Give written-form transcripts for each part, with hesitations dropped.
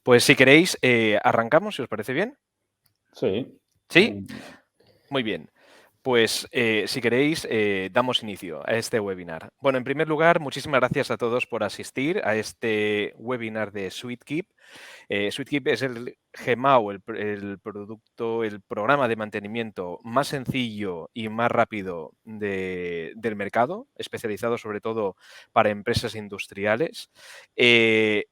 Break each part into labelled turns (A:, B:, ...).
A: Pues si queréis, arrancamos, si os parece bien.
B: Sí.
A: ¿Sí? Muy bien. Pues si queréis, damos inicio a este webinar. Bueno, en primer lugar, muchísimas gracias a todos por asistir a este webinar de SweetKeep. SweetKeep es el GMAO, el producto, el programa de mantenimiento más sencillo y más rápido del mercado, especializado sobre todo para empresas industriales.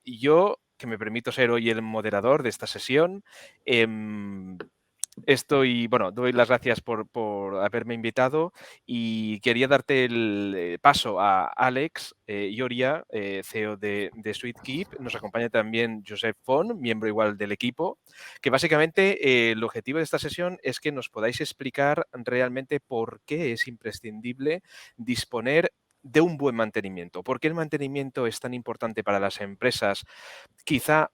A: Yo, que me permito ser hoy el moderador de esta sesión, doy las gracias por haberme invitado y quería darte el paso a Alex Lloria, CEO de SweetKeep. Nos acompaña también Josep Font, miembro igual del equipo, que básicamente el objetivo de esta sesión es que nos podáis explicar realmente por qué es imprescindible disponer de un buen mantenimiento. ¿Por qué el mantenimiento es tan importante para las empresas? Quizás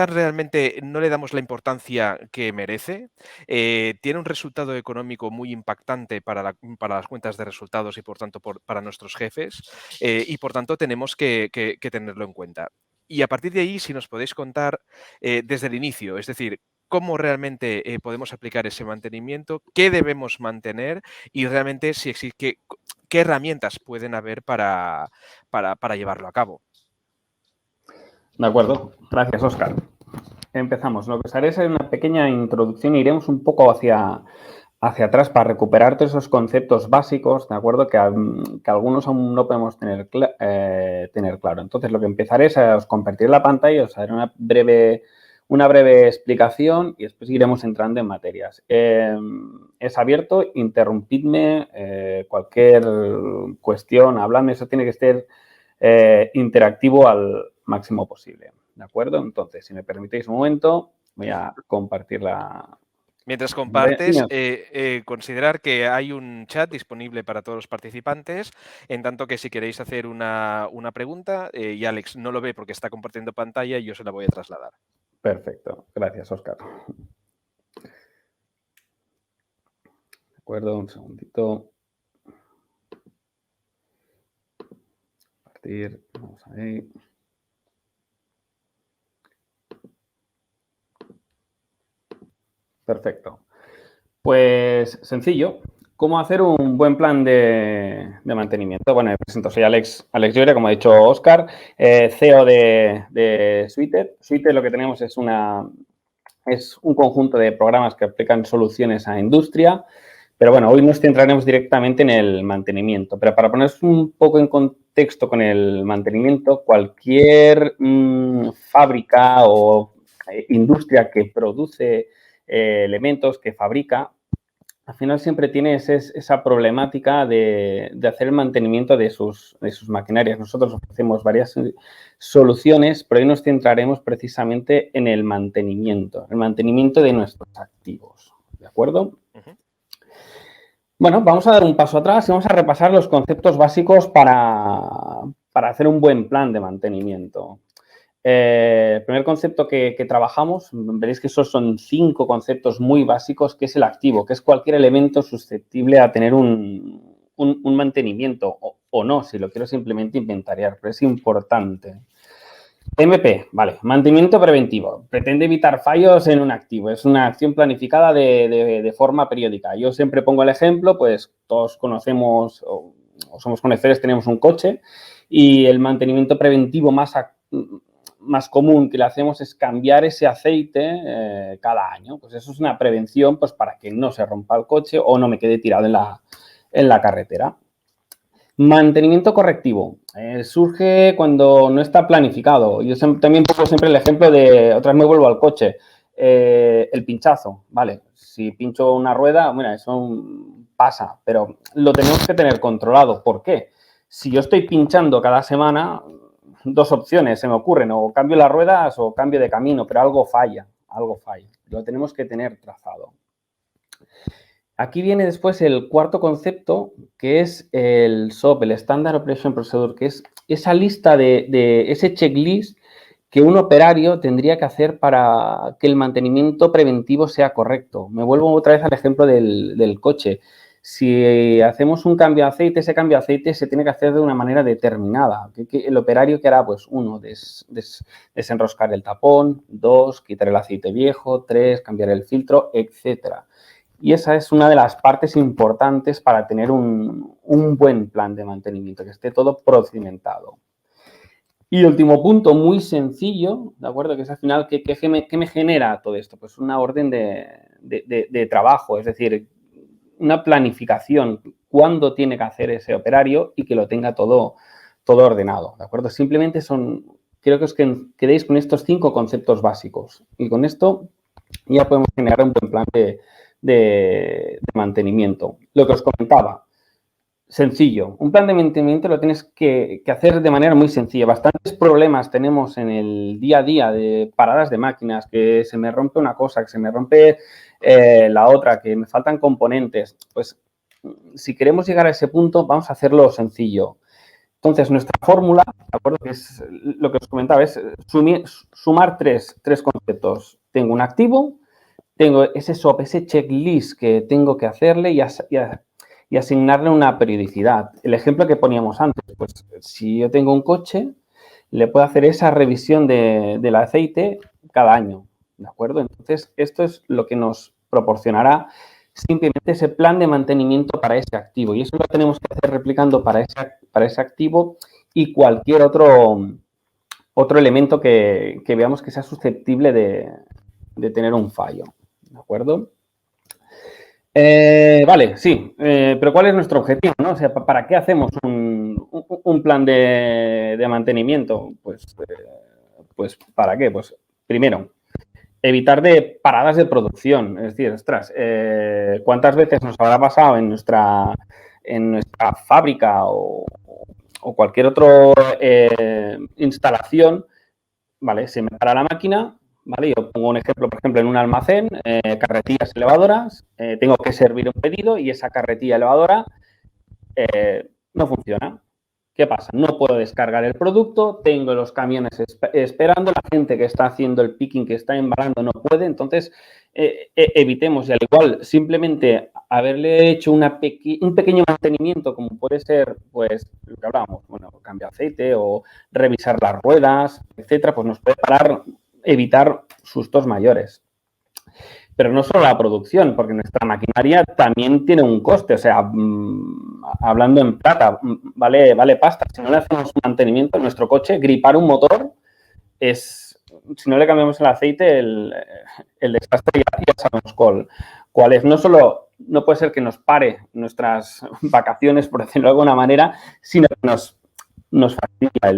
A: realmente no le damos la importancia que merece. Tiene un resultado económico muy impactante para las cuentas de resultados y, por tanto, para nuestros jefes. Y, por tanto, tenemos que tenerlo en cuenta. Y a partir de ahí, si nos podéis contar desde el inicio, es decir, cómo realmente podemos aplicar ese mantenimiento, qué debemos mantener y realmente qué herramientas pueden haber para llevarlo a cabo.
B: De acuerdo. Gracias, Óscar. Empezamos. Lo que os haré es una pequeña introducción. Iremos un poco hacia atrás para recuperar todos esos conceptos básicos, ¿de acuerdo? Que algunos aún no podemos tener claro. Entonces, lo que empezaré es a os compartir la pantalla, os haré una breve explicación y después iremos entrando en materias. Es abierto, interrumpidme, cualquier cuestión, habladme, eso tiene que ser interactivo al máximo posible, ¿de acuerdo? Entonces, si me permitéis un momento, voy a compartir la...
A: Mientras compartes, considerar que hay un chat disponible para todos los participantes, en tanto que si queréis hacer una pregunta, y Alex no lo ve porque está compartiendo pantalla, yo se la voy a trasladar.
B: Perfecto. Gracias, Óscar. De acuerdo, un segundito. Compartir, vamos ahí. Perfecto. Pues sencillo. ¿Cómo hacer un buen plan de mantenimiento? Bueno, me presento, soy Alex Lloria, como ha dicho Óscar, CEO de Sweeted. Sweeted lo que tenemos es un conjunto de programas que aplican soluciones a industria, pero bueno, hoy nos centraremos directamente en el mantenimiento. Pero para poneros un poco en contexto con el mantenimiento, cualquier fábrica o industria que produce elementos, que fabrica, al final siempre tiene esa problemática de hacer el mantenimiento de sus maquinarias. Nosotros ofrecemos varias soluciones, pero hoy nos centraremos precisamente en el mantenimiento de nuestros activos. ¿De acuerdo? Bueno, vamos a dar un paso atrás y vamos a repasar los conceptos básicos para hacer un buen plan de mantenimiento. El primer concepto que trabajamos, veréis que esos son 5 conceptos muy básicos, que es el activo, que es cualquier elemento susceptible a tener un mantenimiento o no, si lo quiero simplemente inventariar, pero es importante. MP, vale, mantenimiento preventivo. Pretende evitar fallos en un activo. Es una acción planificada de forma periódica. Yo siempre pongo el ejemplo, pues todos conocemos o somos conocedores, tenemos un coche y el mantenimiento preventivo más común que le hacemos es cambiar ese aceite cada año. Pues eso es una prevención pues, para que no se rompa el coche o no me quede tirado en la carretera. Mantenimiento correctivo. Surge cuando no está planificado. Yo también pongo siempre el ejemplo de, otra vez me vuelvo al coche, el pinchazo. Vale, si pincho una rueda, bueno, eso pasa, pero lo tenemos que tener controlado. ¿Por qué? Si yo estoy pinchando cada semana, 2 opciones se me ocurren, o cambio las ruedas o cambio de camino, pero algo falla. Lo tenemos que tener trazado. Aquí viene después el cuarto concepto, que es el SOP, el Standard Operation Procedure, que es esa lista de ese checklist que un operario tendría que hacer para que el mantenimiento preventivo sea correcto. Me vuelvo otra vez al ejemplo del coche. Si hacemos un cambio de aceite, ese cambio de aceite se tiene que hacer de una manera determinada. El operario que hará, pues, 1, desenroscar el tapón, 2, quitar el aceite viejo, 3, cambiar el filtro, etcétera. Y esa es una de las partes importantes para tener un buen plan de mantenimiento, que esté todo procedimentado. Y último punto, muy sencillo, ¿de acuerdo? Que es al final, ¿qué me genera todo esto? Pues una orden de trabajo, es decir, una planificación, cuándo tiene que hacer ese operario y que lo tenga todo ordenado, ¿de acuerdo? Simplemente quiero que os quedéis con estos 5 conceptos básicos y con esto ya podemos generar un buen plan de mantenimiento. Lo que os comentaba, sencillo. Un plan de mantenimiento lo tienes que hacer de manera muy sencilla. Bastantes problemas tenemos en el día a día de paradas de máquinas, que se me rompe una cosa, que se me rompe la otra, que me faltan componentes. Pues si queremos llegar a ese punto, vamos a hacerlo sencillo. Entonces, nuestra fórmula, ¿de acuerdo? Que es lo que os comentaba, es sumar tres conceptos. Tengo un activo, tengo ese SOP, ese checklist que tengo que hacerle y asignarle una periodicidad. El ejemplo que poníamos antes, pues si yo tengo un coche, le puedo hacer esa revisión del aceite cada año, ¿de acuerdo? Entonces, esto es lo que nos proporcionará simplemente ese plan de mantenimiento para ese activo. Y eso lo tenemos que hacer replicando para ese activo y cualquier otro elemento que veamos que sea susceptible de tener un fallo, ¿de acuerdo? Vale, sí, pero ¿cuál es nuestro objetivo, no? O sea, ¿para qué hacemos un plan de mantenimiento? Pues, ¿para qué? Pues, primero, evitar de paradas de producción. Es decir, ostras, ¿cuántas veces nos habrá pasado en nuestra fábrica o cualquier otra instalación? ¿Vale? Se me para la máquina, ¿vale? Yo pongo un ejemplo, por ejemplo, en un almacén, carretillas elevadoras, tengo que servir un pedido y esa carretilla elevadora no funciona. ¿Qué pasa? No puedo descargar el producto, tengo los camiones esperando, la gente que está haciendo el picking, que está embalando, no puede. Entonces, evitemos, y al igual, simplemente haberle hecho un pequeño mantenimiento, como puede ser, pues, lo que hablábamos, bueno, cambio de aceite o revisar las ruedas, etcétera, pues nos puede evitar sustos mayores. Pero no solo la producción, porque nuestra maquinaria también tiene un coste. O sea, hablando en plata, vale pasta. Si no le hacemos mantenimiento a nuestro coche, gripar un motor si no le cambiamos el aceite, el desastre ya sabemos cuál es. No puede ser que nos pare nuestras vacaciones, por decirlo de alguna manera, sino que nos fastidia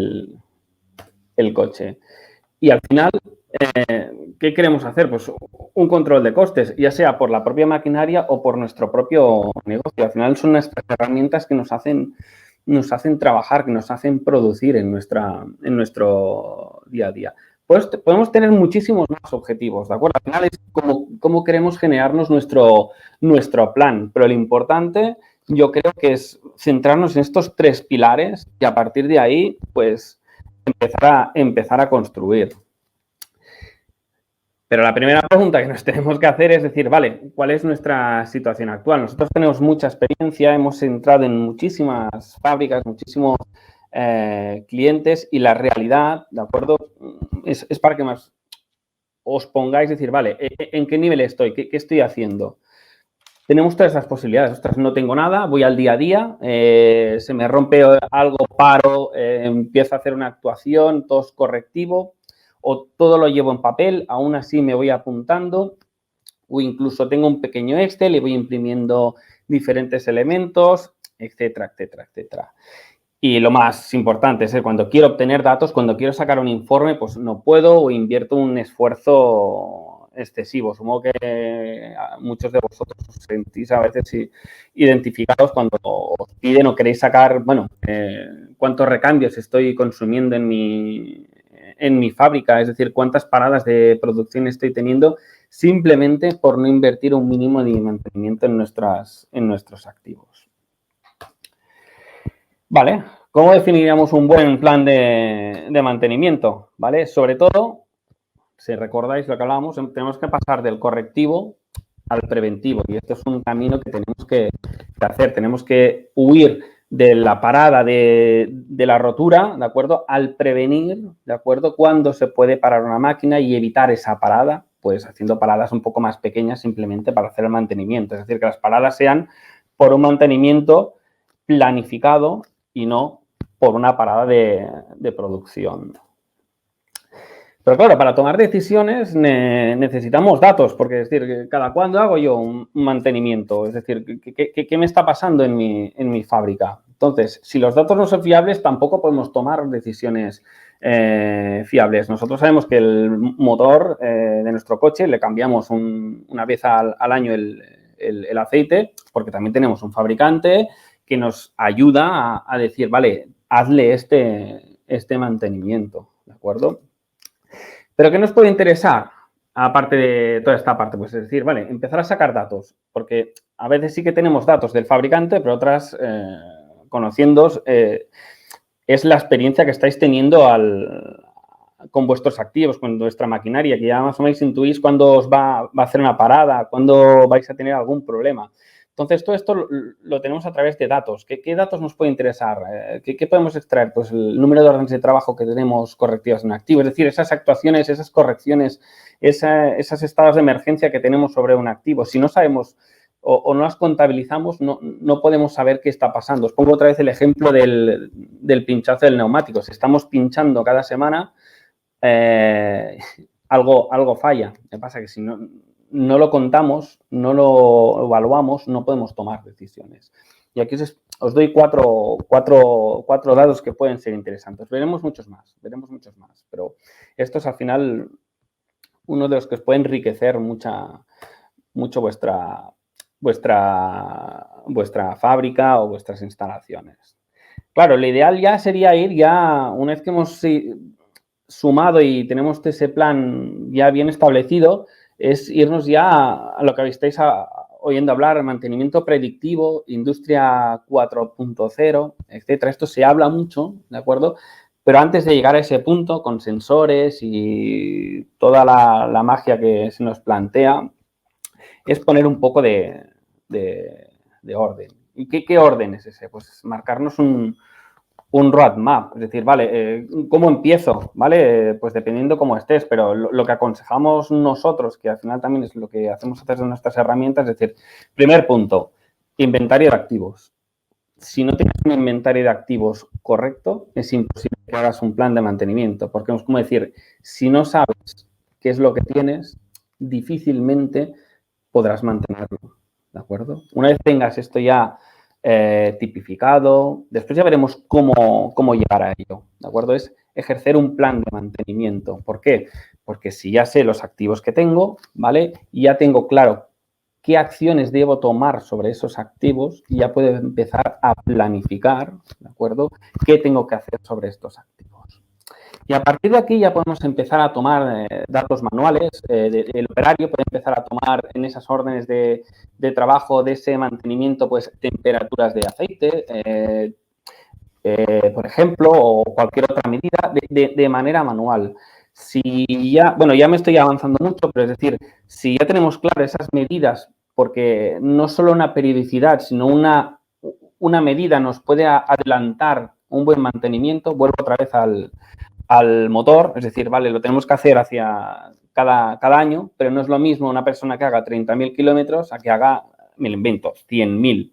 B: el coche. Y al final, ¿qué queremos hacer? Pues un control de costes, ya sea por la propia maquinaria o por nuestro propio negocio. Al final son nuestras herramientas que nos hacen trabajar, que nos hacen producir en nuestro día a día. Pues podemos tener muchísimos más objetivos, ¿de acuerdo? Al final es cómo queremos generarnos nuestro plan, pero lo importante yo creo que es centrarnos en estos 3 pilares y a partir de ahí, pues, empezar a construir. Pero la primera pregunta que nos tenemos que hacer es decir, vale, ¿cuál es nuestra situación actual? Nosotros tenemos mucha experiencia, hemos entrado en muchísimas fábricas, muchísimos clientes y la realidad, ¿de acuerdo? Es para que más os pongáis, decir, vale, ¿en qué nivel estoy? ¿Qué estoy haciendo? Tenemos todas esas posibilidades. Ostras, no tengo nada, voy al día a día, se me rompe algo, paro, empiezo a hacer una actuación, todo es correctivo, o todo lo llevo en papel, aún así me voy apuntando, o incluso tengo un pequeño Excel y voy imprimiendo diferentes elementos, etcétera, etcétera, etcétera. Y lo más importante es que cuando quiero obtener datos, cuando quiero sacar un informe, pues no puedo o invierto un esfuerzo excesivo. Supongo que muchos de vosotros os sentís a veces identificados cuando os piden o queréis sacar, bueno, cuántos recambios estoy consumiendo en mi fábrica, es decir, cuántas paradas de producción estoy teniendo simplemente por no invertir un mínimo de mantenimiento en nuestros activos. Vale, ¿cómo definiríamos un buen plan de mantenimiento? ¿Vale? Sobre todo, si recordáis lo que hablábamos, tenemos que pasar del correctivo al preventivo. Y esto es un camino que tenemos que hacer. Tenemos que huir de la parada de la rotura, ¿de acuerdo? Al prevenir, ¿de acuerdo? Cuándo se puede parar una máquina y evitar esa parada, pues haciendo paradas un poco más pequeñas simplemente para hacer el mantenimiento. Es decir, que las paradas sean por un mantenimiento planificado y no por una parada de producción. Pero claro, para tomar decisiones necesitamos datos, porque es decir, ¿cada cuándo hago yo un mantenimiento? Es decir, ¿qué me está pasando en mi fábrica? Entonces, si los datos no son fiables, tampoco podemos tomar decisiones fiables. Nosotros sabemos que el motor de nuestro coche le cambiamos una vez al año el aceite, porque también tenemos un fabricante que nos ayuda a decir, vale, hazle este mantenimiento, ¿de acuerdo? Pero ¿qué nos puede interesar? Aparte de toda esta parte, pues es decir, vale, empezar a sacar datos, porque a veces sí que tenemos datos del fabricante, pero otras, conociéndoos, es la experiencia que estáis teniendo con vuestros activos, con vuestra maquinaria, que ya más o menos intuís cuándo os va a hacer una parada, cuándo vais a tener algún problema. Entonces, todo esto lo tenemos a través de datos. ¿Qué datos nos puede interesar? ¿Qué podemos extraer? Pues el número de órdenes de trabajo que tenemos correctivas en activo, es decir, esas actuaciones, esas correcciones, esos estados de emergencia que tenemos sobre un activo. Si no sabemos o no las contabilizamos, no podemos saber qué está pasando. Os pongo otra vez el ejemplo del pinchazo del neumático. Si estamos pinchando cada semana, algo falla. Me pasa que si no lo contamos, no lo evaluamos, no podemos tomar decisiones. Y aquí os doy cuatro datos que pueden ser interesantes. Veremos muchos más, pero esto es al final uno de los que os puede enriquecer mucho vuestra fábrica o vuestras instalaciones. Claro, lo ideal ya sería ir una vez que hemos sumado y tenemos ese plan ya bien establecido, es irnos ya a lo que estáis oyendo hablar, mantenimiento predictivo, industria 4.0, etcétera. Esto se habla mucho, ¿de acuerdo? Pero antes de llegar a ese punto, con sensores y toda la magia que se nos plantea, es poner un poco de orden. ¿Y qué orden es ese? Pues marcarnos un roadmap, es decir, vale, ¿cómo empiezo? ¿Vale? Pues dependiendo cómo estés, pero lo que aconsejamos nosotros, que al final también es lo que hacemos a través de nuestras herramientas, es decir, primer punto, inventario de activos. Si no tienes un inventario de activos correcto, es imposible que hagas un plan de mantenimiento, porque es como decir, si no sabes qué es lo que tienes, difícilmente podrás mantenerlo, ¿de acuerdo? Una vez tengas esto ya tipificado, después ya veremos cómo llegar a ello, ¿de acuerdo? Es ejercer un plan de mantenimiento. ¿Por qué? Porque si ya sé los activos que tengo, ¿vale? Y ya tengo claro qué acciones debo tomar sobre esos activos y ya puedo empezar a planificar, ¿de acuerdo? ¿Qué tengo que hacer sobre estos activos? Y a partir de aquí ya podemos empezar a tomar datos manuales. El operario puede empezar a tomar en esas órdenes de trabajo de ese mantenimiento, pues temperaturas de aceite, por ejemplo, o cualquier otra medida de manera manual. Si ya me estoy avanzando mucho, pero es decir, si ya tenemos claras esas medidas, porque no solo una periodicidad, sino una medida nos puede adelantar un buen mantenimiento, vuelvo otra vez al motor, es decir, vale, lo tenemos que hacer hacia cada año, pero no es lo mismo una persona que haga 30.000 kilómetros a que haga, me lo invento, 100.000.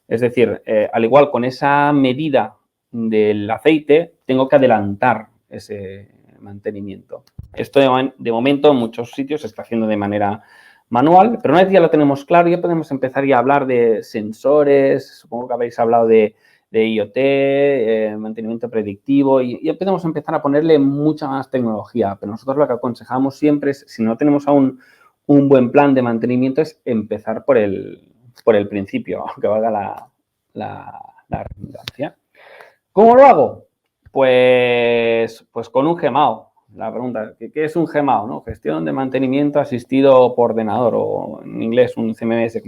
B: Es decir, al igual con esa medida del aceite, tengo que adelantar ese mantenimiento. Esto de momento en muchos sitios se está haciendo de manera manual, pero una vez ya lo tenemos claro, ya podemos empezar ya a hablar de sensores, supongo que habéis hablado de IoT, mantenimiento predictivo, y ya podemos empezar a ponerle mucha más tecnología. Pero nosotros lo que aconsejamos siempre es, si no tenemos aún un buen plan de mantenimiento, es empezar por el principio, aunque valga la redundancia. ¿Cómo lo hago? Pues con un GMAO. La pregunta, ¿qué es un GMAO? ¿No? Gestión de mantenimiento asistido por ordenador, o en inglés un CMS,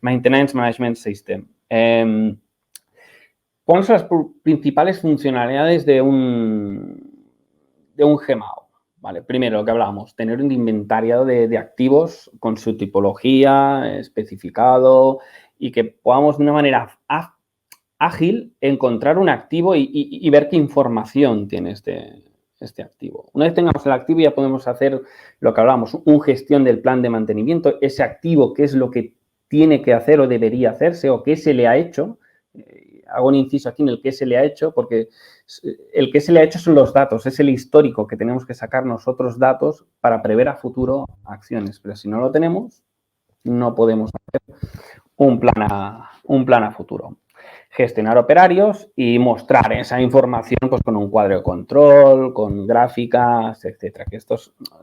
B: Maintenance Management System. ¿Cuáles son las principales funcionalidades de un GMAO? Vale, primero lo que hablábamos, tener un inventariado de activos con su tipología, especificado y que podamos de una manera ágil encontrar un activo y ver qué información tiene este activo. Una vez tengamos el activo ya podemos hacer lo que hablábamos, una gestión del plan de mantenimiento, ese activo, qué es lo que tiene que hacer o debería hacerse o qué se le ha hecho. Hago un inciso aquí en el que se le ha hecho, porque el que se le ha hecho son los datos, es el histórico que tenemos que sacar nosotros datos para prever a futuro acciones. Pero si no lo tenemos, no podemos hacer un plan a futuro. Gestionar operarios y mostrar esa información pues, con un cuadro de control, con gráficas, etcétera. Que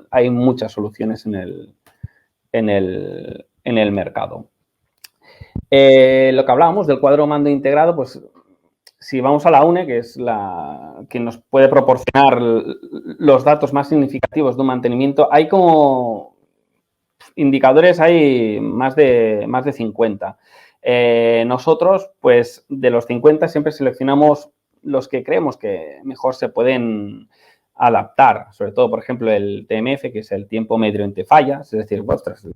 B: hay muchas soluciones en el mercado. Lo que hablábamos del cuadro mando integrado, pues si vamos a la UNE, que es la que nos puede proporcionar los datos más significativos de un mantenimiento, hay como indicadores, hay más de 50. Nosotros, pues de los 50 siempre seleccionamos los que creemos que mejor se pueden adaptar, sobre todo, por ejemplo, el TMF, que es el tiempo medio entre fallas, es decir, ostras,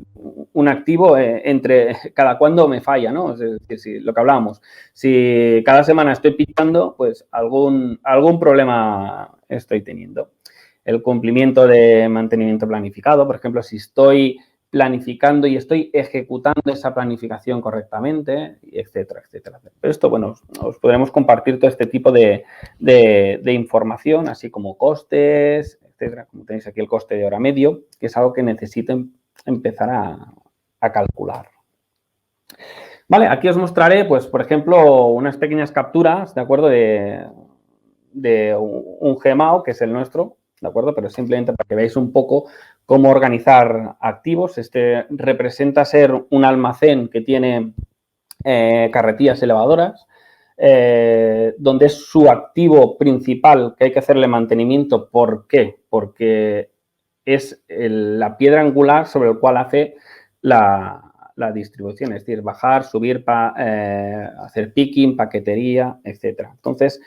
B: un activo entre cada cuándo me falla, ¿no? Es decir, si, lo que hablábamos, si cada semana estoy pitando, pues algún problema estoy teniendo. El cumplimiento de mantenimiento planificado, por ejemplo, si estoy planificando y estoy ejecutando esa planificación correctamente, etcétera, etcétera. Pero esto, bueno, os podremos compartir todo este tipo de información, así como costes, etcétera. Como tenéis aquí el coste de hora medio, que es algo que necesiten empezar a calcular. Vale, aquí os mostraré, pues, por ejemplo, unas pequeñas capturas, ¿de acuerdo? De un Gmao, que es el nuestro, ¿de acuerdo? Pero simplemente para que veáis un poco cómo organizar activos. Este representa ser un almacén que tiene carretillas elevadoras, donde es su activo principal que hay que hacerle mantenimiento. ¿Por qué? Porque es la piedra angular sobre el cual hace la distribución, es decir, bajar, subir, hacer picking, paquetería, etcétera. Entonces,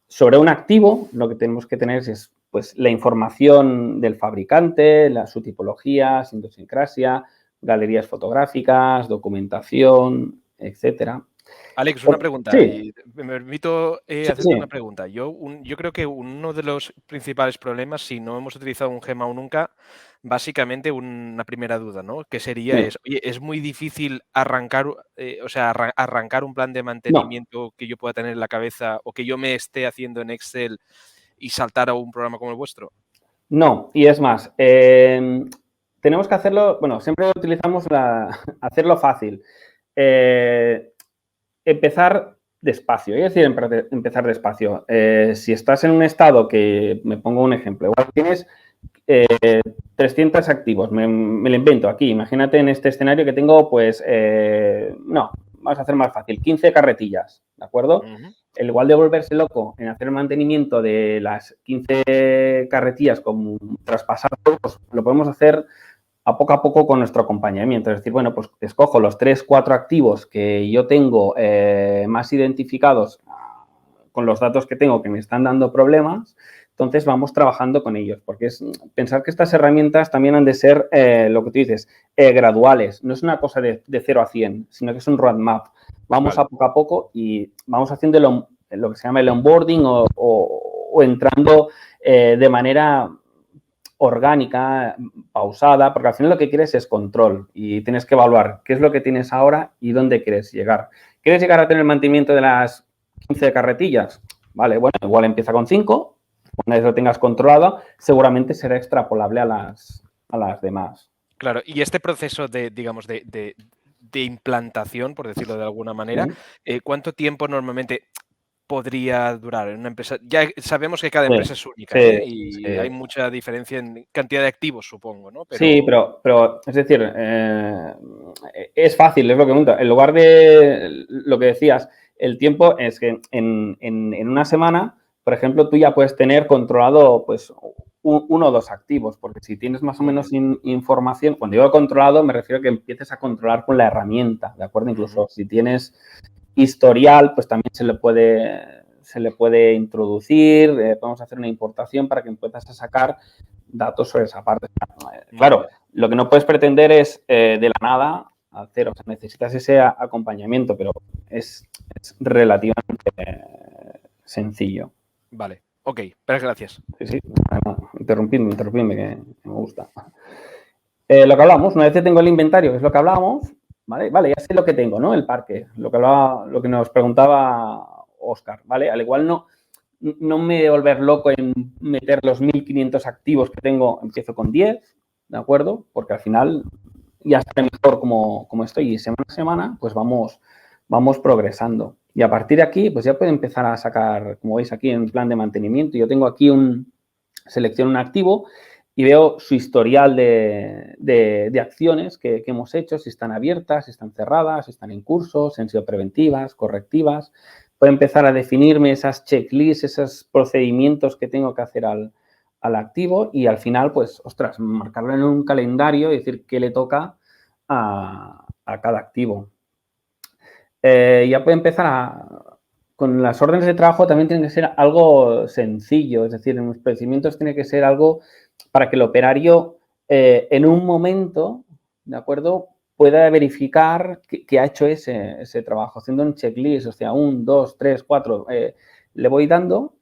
B: sobre un activo, lo que tenemos que tener es pues, la información del fabricante, su tipología, su idiosincrasia, galerías fotográficas, documentación, etcétera.
A: Alex, una pregunta.
B: Sí.
A: Y me permito hacerte una pregunta. Yo creo que uno de los principales problemas, si no hemos utilizado un Gmao nunca, básicamente una primera duda, ¿no? Que sería
B: Sí.
A: oye, ¿es muy difícil arrancar, arrancar un plan de
B: No,
A: mantenimiento que yo pueda tener en la cabeza o que yo me esté haciendo en Excel y saltar a un programa como el vuestro?
B: no. Y es más, tenemos que hacerlo, bueno, siempre utilizamos hacerlo fácil. Empezar despacio, es decir, empezar despacio. Si estás en un estado que, me pongo un ejemplo, igual tienes 300 activos, me lo invento aquí, imagínate en este escenario que tengo, pues, no, vamos a hacer más fácil, 15 carretillas, ¿de acuerdo? El igual de volverse loco en hacer el mantenimiento de las 15 carretillas con traspasar, pues lo podemos hacer a poco con nuestro acompañamiento. Es decir, bueno, pues escojo los 3, 4 activos que yo tengo más identificados con los datos que tengo que me están dando problemas, entonces vamos trabajando con ellos, porque es pensar que estas herramientas también han de ser, lo que tú dices, graduales. No es una cosa de 0 a 100, sino que es un roadmap. Vamos a poco y vamos haciendo lo que se llama el onboarding o entrando de manera orgánica, pausada, porque al final lo que quieres es control y tienes que evaluar qué es lo que tienes ahora y dónde quieres llegar. ¿Quieres llegar a tener el mantenimiento de las 15 carretillas? Vale, bueno, igual empieza con 5. Una vez lo tengas controlado, seguramente será extrapolable a las demás.
A: Claro, y este proceso de, digamos, de implantación, por decirlo de alguna manera, ¿cuánto tiempo normalmente podría durar en una empresa? Ya sabemos que cada empresa es única, y hay mucha diferencia en cantidad de activos, supongo, ¿no?
B: Sí, pero es decir, es fácil, es lo que pregunto. En lugar de lo que decías, el tiempo es que en una semana, por ejemplo, tú ya puedes tener controlado pues uno o dos activos, porque si tienes más o menos información, cuando digo controlado me refiero a que empieces a controlar con la herramienta, ¿de acuerdo? Incluso si tienes historial, pues también se le puede introducir, podemos hacer una importación para que empiezas a sacar datos sobre esa parte. Claro, lo que no puedes pretender es de la nada hacer, o sea, necesitas ese acompañamiento, pero es relativamente sencillo.
A: Vale, ok, pero gracias.
B: Sí, interrumpidme, que me gusta. Lo que hablamos, una vez que tengo el inventario, que es lo que hablábamos, ¿vale? Vale, ya sé lo que tengo, ¿no? El parque, lo que nos preguntaba Óscar, ¿vale? Al igual no me voy a volver loco en meter los 1.500 activos que tengo, empiezo con 10, ¿de acuerdo? Porque al final ya está mejor como estoy y semana a semana, pues vamos progresando. Y a partir de aquí, pues ya puede empezar a sacar, como veis aquí en plan de mantenimiento, yo tengo aquí selecciono un activo y veo su historial de acciones que hemos hecho, si están abiertas, si están cerradas, si están en curso, si han sido preventivas, correctivas. Puedo empezar a definirme esas checklists, esos procedimientos que tengo que hacer al activo y al final, pues, ostras, marcarlo en un calendario y decir qué le toca a cada activo. Ya puede empezar con las órdenes de trabajo también tiene que ser algo sencillo, es decir, en los procedimientos tiene que ser algo para que el operario en un momento, ¿de acuerdo?, pueda verificar que ha hecho ese trabajo, haciendo un checklist, o sea, 1, 2, 3, 4, le voy dando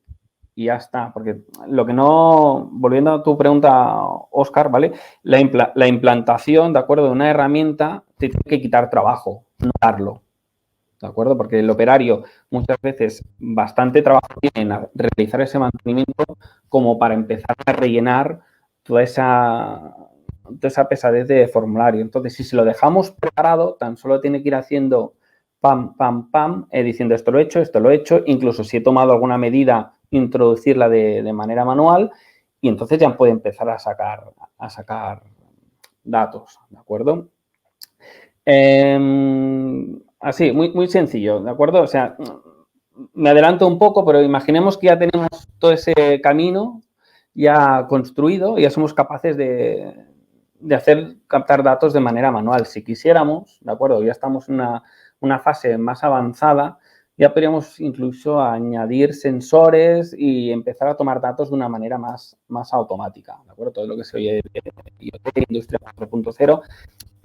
B: y ya está, porque lo que no, volviendo a tu pregunta, Óscar, ¿vale? La implantación, ¿de acuerdo?, de una herramienta te tiene que quitar trabajo, no darlo. ¿De acuerdo? Porque el operario muchas veces bastante trabajo tiene en realizar ese mantenimiento como para empezar a rellenar toda esa pesadez de formulario. Entonces, si se lo dejamos preparado, tan solo tiene que ir haciendo pam, pam, pam, diciendo esto lo he hecho, incluso si he tomado alguna medida, introducirla de manera manual y entonces ya puede empezar a sacar datos, ¿de acuerdo? Así, muy sencillo, ¿de acuerdo? O sea, me adelanto un poco, pero imaginemos que ya tenemos todo ese camino ya construido y ya somos capaces de captar datos de manera manual. Si quisiéramos, ¿de acuerdo? Ya estamos en una fase más avanzada, ya podríamos incluso añadir sensores y empezar a tomar datos de una manera más automática, ¿de acuerdo? Todo lo que se oye de IoT, Industria 4.0.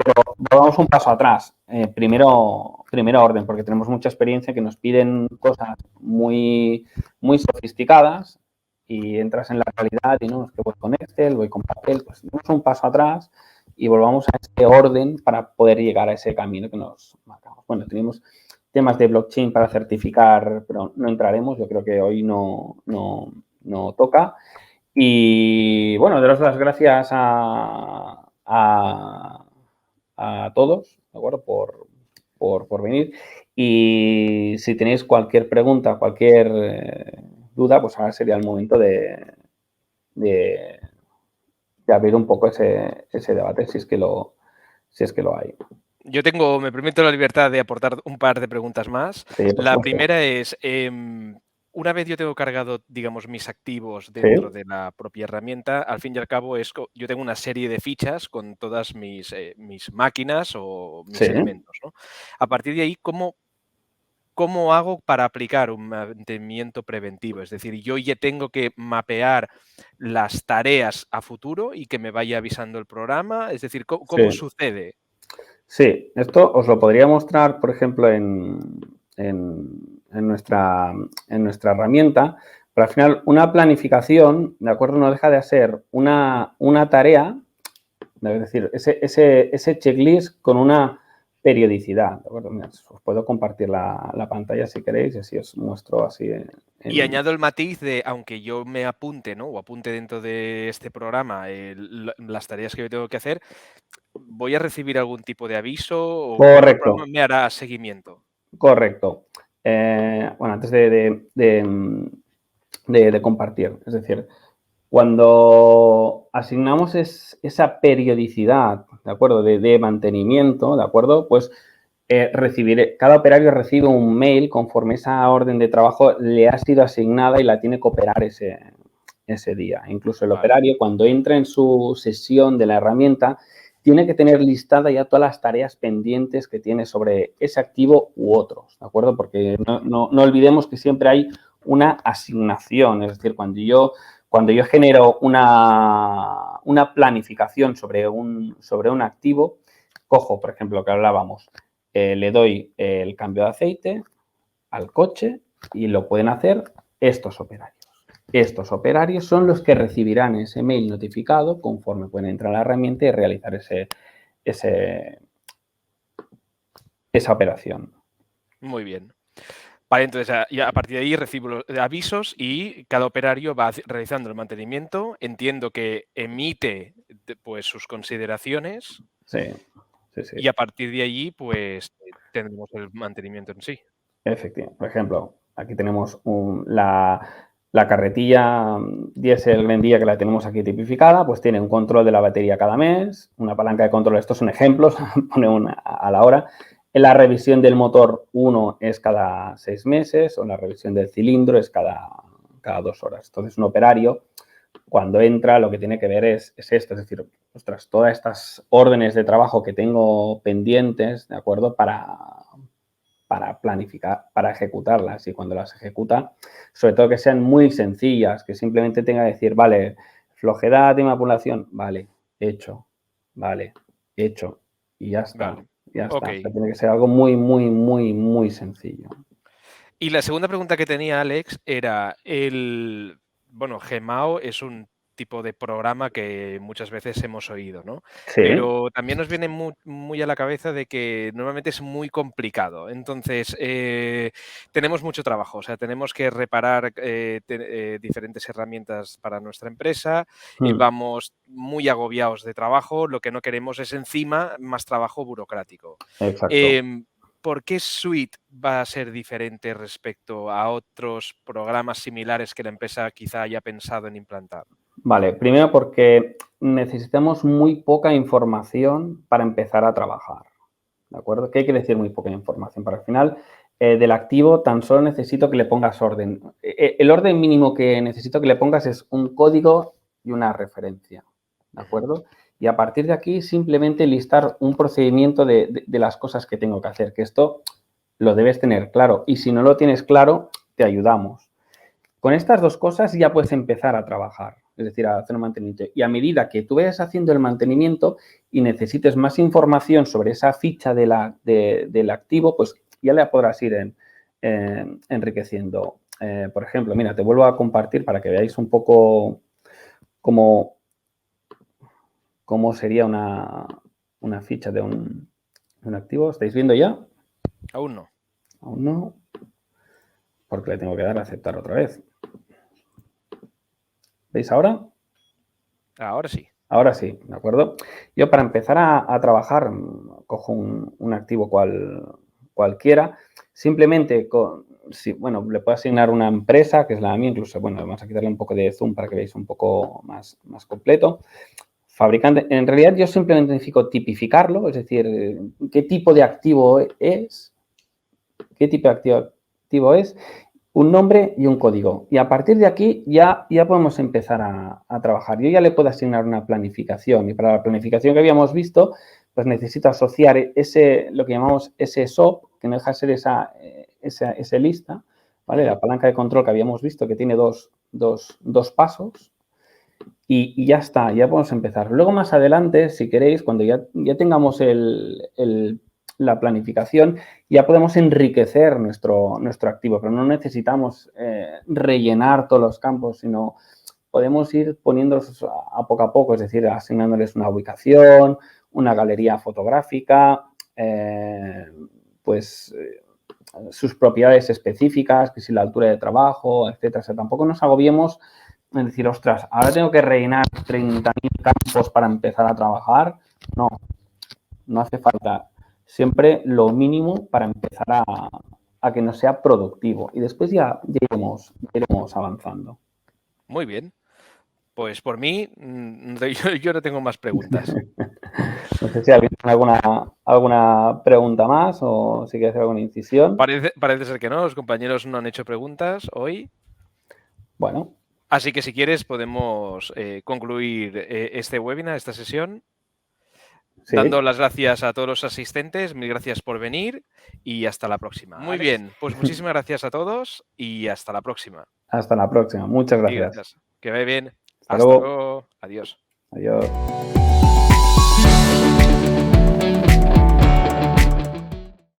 B: Pero vamos un paso atrás. Primero orden, porque tenemos mucha experiencia que nos piden cosas muy sofisticadas y entras en la realidad y no, es que voy con Excel, voy con papel, pues damos un paso atrás y volvamos a ese orden para poder llegar a ese camino que nos marcamos. Bueno, tenemos temas de blockchain para certificar, pero no entraremos, yo creo que hoy no toca. Y bueno, daros las gracias a todos, ¿de acuerdo? Por venir. Y si tenéis cualquier pregunta, cualquier duda, pues ahora sería el momento de abrir un poco ese debate, si es que lo hay.
A: Yo me permito la libertad de aportar un par de preguntas más.
B: Sí,
A: la primera es, una vez yo tengo cargado, digamos, mis activos dentro de la propia herramienta, al fin y al cabo yo tengo una serie de fichas con todas mis máquinas o mis elementos, ¿no? A partir de ahí, ¿cómo hago para aplicar un mantenimiento preventivo? Es decir, yo ya tengo que mapear las tareas a futuro y que me vaya avisando el programa. Es decir, ¿cómo sucede?
B: Sí, esto os lo podría mostrar, por ejemplo, en nuestra herramienta, pero al final una planificación, ¿de acuerdo? No deja de ser una tarea, es decir, ese checklist con una periodicidad, ¿de acuerdo? Mira, os puedo compartir la pantalla si queréis, así os muestro así.
A: Y añado el matiz de, aunque yo me apunte, ¿no? O apunte dentro de este programa las tareas que yo tengo que hacer, ¿voy a recibir algún tipo de aviso o cómo el programa me hará seguimiento?
B: Correcto. Bueno, antes de compartir, es decir, cuando asignamos esa periodicidad, ¿de acuerdo?, de mantenimiento, ¿de acuerdo?, pues cada operario recibe un mail conforme esa orden de trabajo le ha sido asignada y la tiene que operar ese día. Incluso el operario, cuando entra en su sesión de la herramienta, tiene que tener listada ya todas las tareas pendientes que tiene sobre ese activo u otros, ¿de acuerdo? Porque no olvidemos que siempre hay una asignación, es decir, cuando yo Cuando yo genero una planificación sobre un activo, cojo, por ejemplo, lo que hablábamos, le doy el cambio de aceite al coche y lo pueden hacer estos operarios. Estos operarios son los que recibirán ese mail notificado conforme pueden entrar a la herramienta y realizar esa operación.
A: Muy bien. Vale, entonces a partir de ahí recibo los avisos y cada operario va realizando el mantenimiento. Entiendo que emite pues sus consideraciones.
B: Sí.
A: Y a partir de allí, pues tendremos el mantenimiento en sí.
B: Efectivamente. Por ejemplo, aquí tenemos la carretilla diésel Grandía que la tenemos aquí tipificada, pues tiene un control de la batería cada mes, una palanca de control, estos son ejemplos, pone una a la hora. La revisión del motor 1 es cada 6 meses o la revisión del cilindro es cada 2 horas. Entonces, un operario, cuando entra, lo que tiene que ver es esto, es decir, ostras, todas estas órdenes de trabajo que tengo pendientes, ¿de acuerdo? Para planificar, para ejecutarlas. Y cuando las ejecuta, sobre todo que sean muy sencillas, que simplemente tenga que decir, vale, flojedad de manipulación, vale, hecho, vale, hecho. Y ya está,
A: Vale.
B: ya está.
A: Ok.
B: O sea, tiene que ser algo muy, muy, muy, muy sencillo.
A: Y la segunda pregunta que tenía Alex era bueno, Gemao es un tipo de programa que muchas veces hemos oído, ¿no?
B: Sí.
A: Pero también nos viene muy a la cabeza de que normalmente es muy complicado. Entonces, tenemos mucho trabajo, o sea, tenemos que reparar diferentes herramientas para nuestra empresa, vamos muy agobiados de trabajo, lo que no queremos es encima más trabajo burocrático.
B: Exacto.
A: ¿Por qué Suite va a ser diferente respecto a otros programas similares que la empresa quizá haya pensado en implantar?
B: Vale, primero porque necesitamos muy poca información para empezar a trabajar, ¿de acuerdo? ¿Qué quiere decir muy poca información? Para el final del activo tan solo necesito que le pongas orden. El orden mínimo que necesito que le pongas es un código y una referencia, ¿de acuerdo? Y a partir de aquí simplemente listar un procedimiento de las cosas que tengo que hacer, que esto lo debes tener claro y si no lo tienes claro, te ayudamos. Con estas dos cosas ya puedes empezar a trabajar, es decir, a hacer un mantenimiento. Y a medida que tú vayas haciendo el mantenimiento y necesites más información sobre esa ficha del activo, pues ya la podrás ir enriqueciendo. Por ejemplo, mira, te vuelvo a compartir para que veáis un poco cómo sería una ficha de un activo. ¿Estáis viendo ya?
A: Aún no.
B: Aún no, porque le tengo que dar a aceptar otra vez. ¿Veis ahora?
A: Ahora sí.
B: Ahora sí, ¿de acuerdo? Yo para empezar a trabajar cojo un activo cualquiera, simplemente le puedo asignar una empresa, que es la mía, incluso, bueno, vamos a quitarle un poco de zoom para que veáis un poco más completo. Fabricante, en realidad yo simplemente necesito tipificarlo, es decir, qué tipo de activo es, un nombre y un código. Y a partir de aquí ya podemos empezar a trabajar. Yo ya le puedo asignar una planificación y para la planificación que habíamos visto, pues necesito asociar lo que llamamos ese SOP, que no deja de ser esa lista, ¿vale? La palanca de control que habíamos visto que tiene dos pasos y ya está, ya podemos empezar. Luego más adelante, si queréis, cuando ya tengamos la planificación, ya podemos enriquecer nuestro activo, pero no necesitamos rellenar todos los campos, sino podemos ir poniéndolos a poco, es decir, asignándoles una ubicación, una galería fotográfica, sus propiedades específicas, que si la altura de trabajo, etcétera. O sea, tampoco nos agobiemos en decir, ostras, ahora tengo que rellenar 30.000 campos para empezar a trabajar. No hace falta. Siempre lo mínimo para empezar a que no sea productivo. Y después ya iremos avanzando.
A: Muy bien. Pues por mí, yo no tengo más preguntas.
B: No sé si alguien tiene alguna pregunta más o si quiere hacer alguna incisión.
A: Parece ser que no, los compañeros no han hecho preguntas hoy.
B: Bueno.
A: Así que si quieres podemos concluir este webinar, esta sesión. Sí. Dando las gracias a todos los asistentes, mil gracias por venir y hasta la próxima. Muy bien, pues muchísimas gracias a todos y hasta la próxima.
B: Hasta la próxima, muchas gracias.
A: Gracias. Que vaya bien.
B: Hasta
A: Hasta
B: luego.
A: luego. Adiós.
B: Adiós.